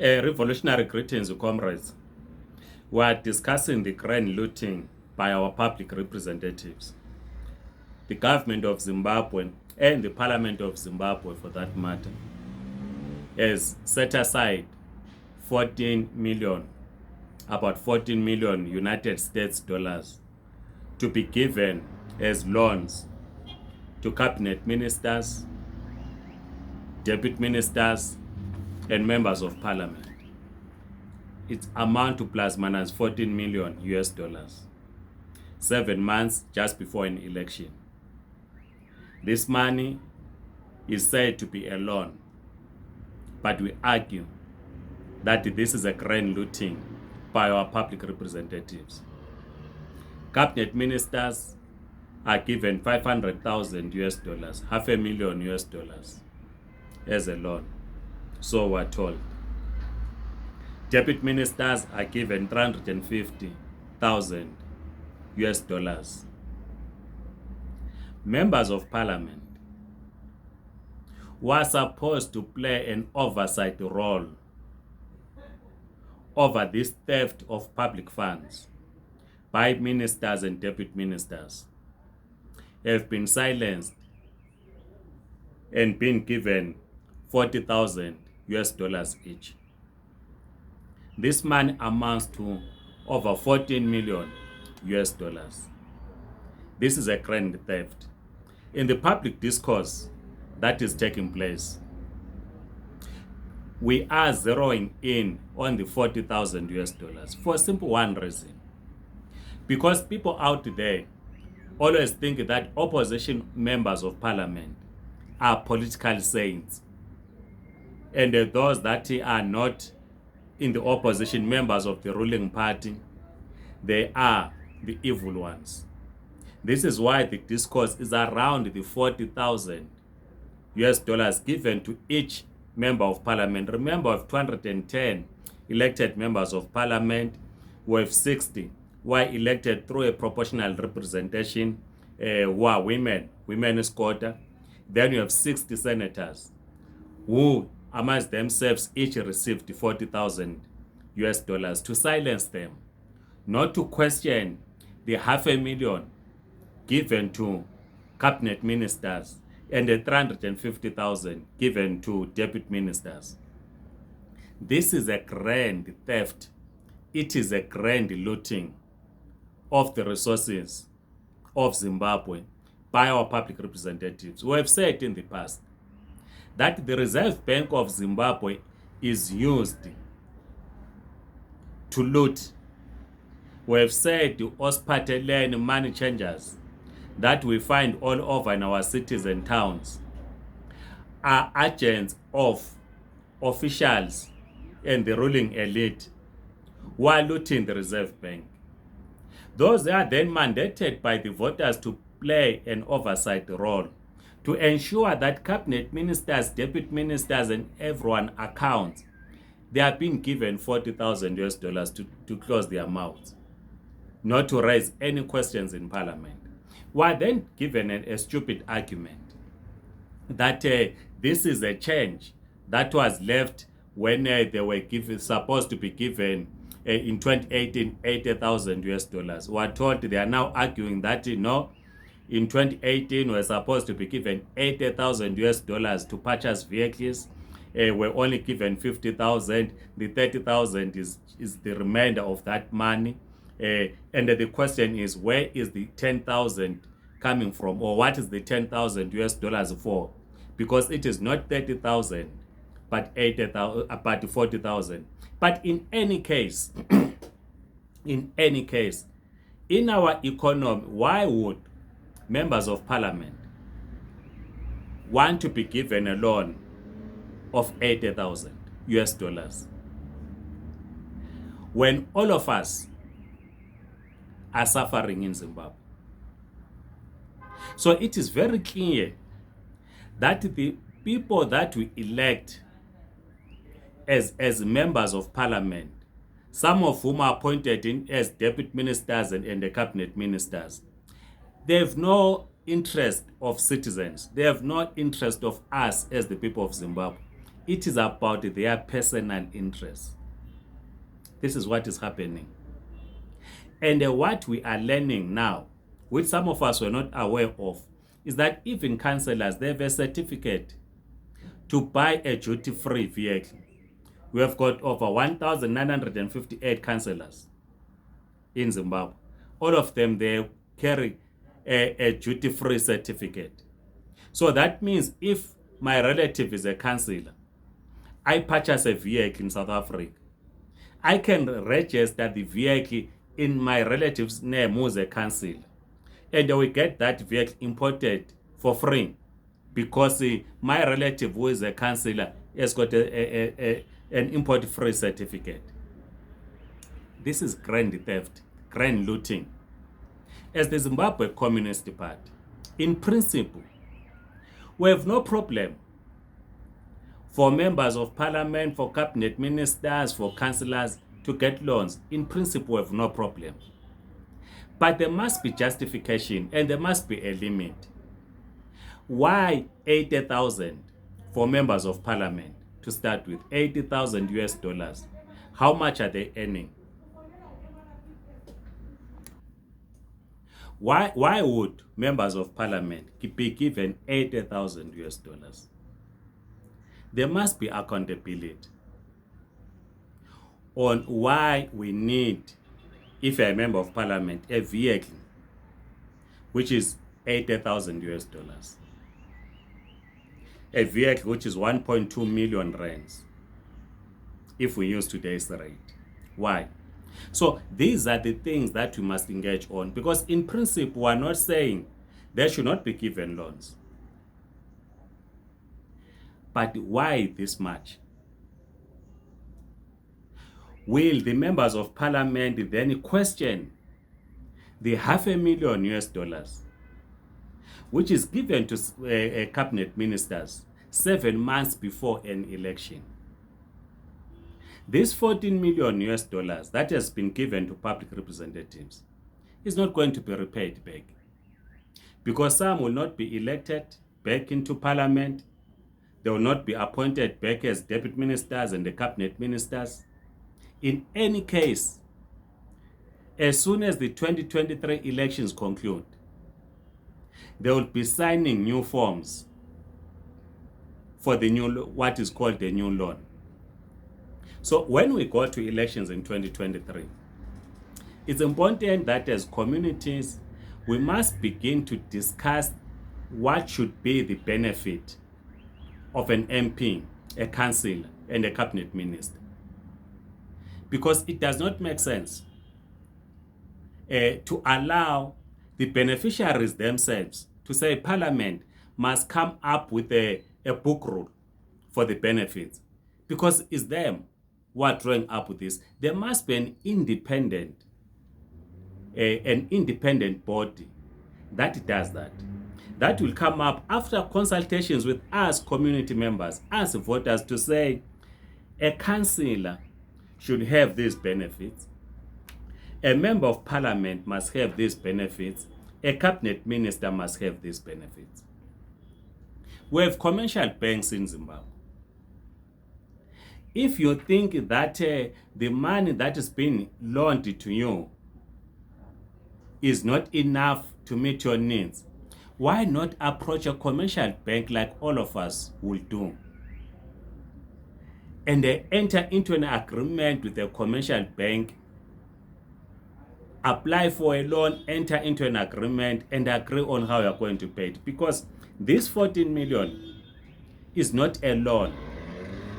Revolutionary greetings, comrades. We are discussing the grand looting by our public representatives, the government of Zimbabwe, and the parliament of Zimbabwe for that matter, has set aside 14 million, about 14 million United States dollars to be given as loans to cabinet ministers, deputy ministers, and members of parliament. Its amount to plus minus 14 million US dollars, 7 months just before an election. This money is said to be a loan, but we argue that this is a grand looting by our public representatives. Cabinet ministers are given 500,000 US dollars, $500,000 US dollars as a loan, so we're told. Deputy ministers are given 350,000 US dollars. Members of parliament were supposed to play an oversight role over this theft of public funds by ministers and deputy ministers have been silenced and been given 40,000 US dollars each. This money amounts to over 14 million US dollars. This is a grand theft. In the public discourse that is taking place, we are zeroing in on the 40,000 US dollars for a simple one reason. Because people out there always think that opposition members of parliament are political saints, and those that are not in the opposition, members of the ruling party, they are the evil ones. This is why the discourse is around the 40,000 US dollars given to each member of parliament. Remember, of 210 elected members of parliament, we have 60 who are elected through a proportional representation, who are women is quota. Then you have 60 senators who amongst themselves each received 40,000 US dollars to silence them, not to question the $500,000 given to cabinet ministers and the 350,000 given to deputy ministers. This is a grand theft. It is a grand looting of the resources of Zimbabwe by our public representatives. We have said in the past that the Reserve Bank of Zimbabwe is used to loot. We have said the Ospatelane money changers that we find all over in our cities and towns are agents of officials and the ruling elite who are looting the Reserve Bank. Those are then mandated by the voters to play an oversight role to ensure that cabinet ministers, deputy ministers, and everyone accounts, they are being given 40,000 US dollars to close their mouths, not to raise any questions in parliament. We are then given a stupid argument that this is a change that was left when they were supposed to be given in 2018 80,000 US dollars. We are told they are now arguing that no, in 2018 we were supposed to be given 80,000 US dollars to purchase vehicles. We're only given 50,000. The 30,000 is the remainder of that money. And the question is, where is the 10,000 coming from, or what is the 10,000 US dollars for? Because it is not 30,000, but 80,000, but 40,000. But in any case, in our economy, why would members of parliament want to be given a loan of 80,000 US dollars when all of us are suffering in Zimbabwe? So it is very clear that the people that we elect as members of parliament, some of whom are appointed in as deputy ministers and the cabinet ministers, they have no interest of citizens. They have no interest of us as the people of Zimbabwe. It is about their personal interests. This is what is happening. And what we are learning now, which some of us were not aware of, is that even councillors, they have a certificate to buy a duty-free vehicle. We have got over 1,958 councillors in Zimbabwe. All of them, they carry a duty-free certificate. So that means if my relative is a councillor, I purchase a vehicle in South Africa, I can register the vehicle in my relative's name who is a councillor, and we get that vehicle imported for free because my relative who is a councillor has got an import-free certificate. This is grand theft, grand looting. As the Zimbabwe Communist Party, in principle, we have no problem for members of parliament, for cabinet ministers, for councillors to get loans. In principle, we have no problem. But there must be justification and there must be a limit. Why 80,000 for members of parliament to start with? 80,000 US dollars. How much are they earning? Why would members of parliament be given 80,000 US dollars? There must be accountability on why we need, if you're a member of parliament, a vehicle which is 80,000 US dollars. A vehicle which is 1.2 million rands if we use today's rate. Why? So these are the things that we must engage on, because in principle we are not saying they should not be given loans. But why this much? Will the members of parliament then question the $500,000 US dollars which is given to cabinet ministers 7 months before an election? This 14 million US dollars that has been given to public representatives is not going to be repaid back, because some will not be elected back into parliament. They will not be appointed back as deputy ministers and the cabinet ministers. In any case, as soon as the 2023 elections conclude, they will be signing new forms for the new, what is called the new loan. So when we go to elections in 2023, it's important that as communities, we must begin to discuss what should be the benefit of an MP, a councillor, and a cabinet minister. Because it does not make sense to allow the beneficiaries themselves to say parliament must come up with a book rule for the benefits, because it's them who are drawing up with this. There must be an independent body that does that. That will come up after consultations with us community members, us voters, to say a councillor should have these benefits, a member of parliament must have these benefits, a cabinet minister must have these benefits. We have commercial banks in Zimbabwe. If you think that the money that is being loaned to you is not enough to meet your needs, why not approach a commercial bank like all of us will do, and enter into an agreement with a commercial bank, apply for a loan, enter into an agreement, and agree on how you're going to pay it? Because this 14 million is not a loan.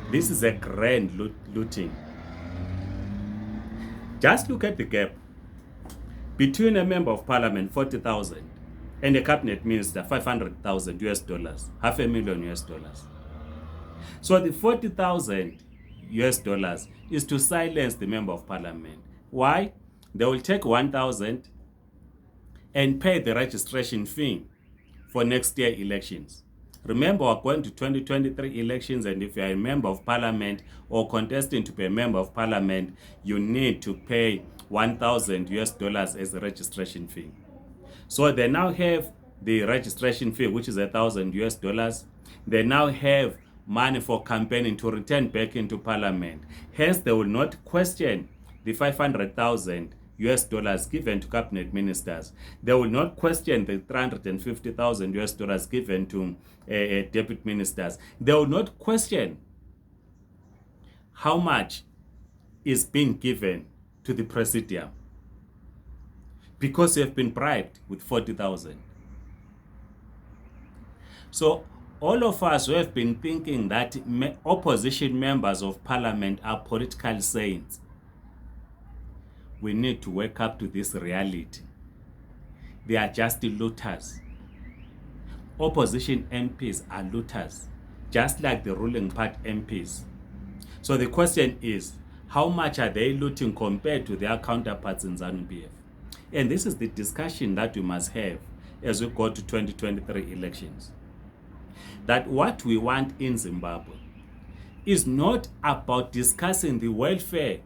This is a grand looting. Just look at the gap between a member of parliament, 40,000, and a cabinet minister, 500,000 US dollars, $500,000 US dollars. So the 40,000 US dollars is to silence the member of parliament. Why? They will take 1,000 and pay the registration fee for next year elections. Remember, we're going to 2023 elections, and if you're a member of parliament or contesting to be a member of parliament, you need to pay 1,000 US dollars as a registration fee. So they now have the registration fee, which is 1,000 US dollars. They now have money for campaigning to return back into parliament. Hence, they will not question the 500,000 US dollars given to cabinet ministers. They will not question the 350,000 US dollars given to deputy ministers. They will not question how much is being given to the presidium, because you have been bribed with 40,000. So all of us who have been thinking that opposition members of parliament are political saints, we need to wake up to this reality. They are just looters. Opposition MPs are looters, just like the ruling party MPs. So the question is, how much are they looting compared to their counterparts in ZANU-PF? And this is the discussion that we must have as we go to 2023 elections. That what we want in Zimbabwe is not about discussing the welfare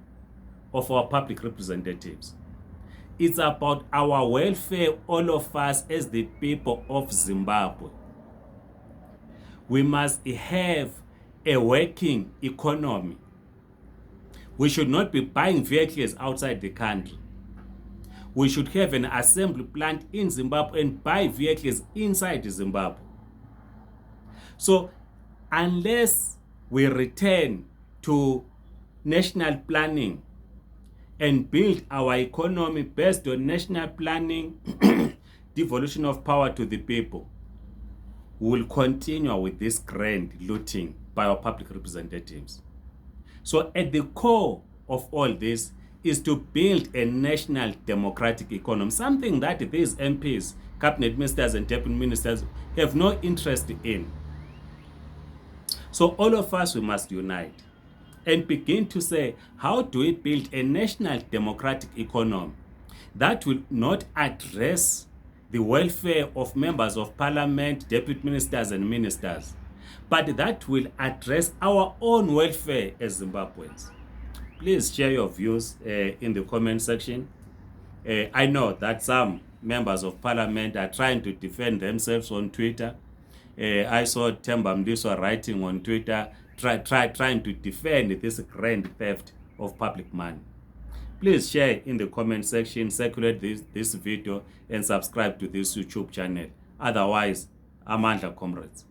of our public representatives. It's about our welfare, all of us as the people of Zimbabwe. We must have a working economy. We should not be buying vehicles outside the country. We should have an assembly plant in Zimbabwe and buy vehicles inside Zimbabwe. So unless we return to national planning and build our economy based on national planning, devolution of power to the people, we will continue with this grand looting by our public representatives. So at the core of all this is to build a national democratic economy, something that these MPs, cabinet ministers and deputy ministers have no interest in. So all of us, we must unite and begin to say, how do we build a national democratic economy that will not address the welfare of members of parliament, deputy ministers and ministers, but that will address our own welfare as Zimbabweans? Please share your views in the comment section. I know that some members of parliament are trying to defend themselves on Twitter. I saw Themba Mdiswa writing on Twitter, trying to defend this grand theft of public money. Please share in the comment section, circulate this video, and subscribe to this YouTube channel. Otherwise, Amandla, comrades.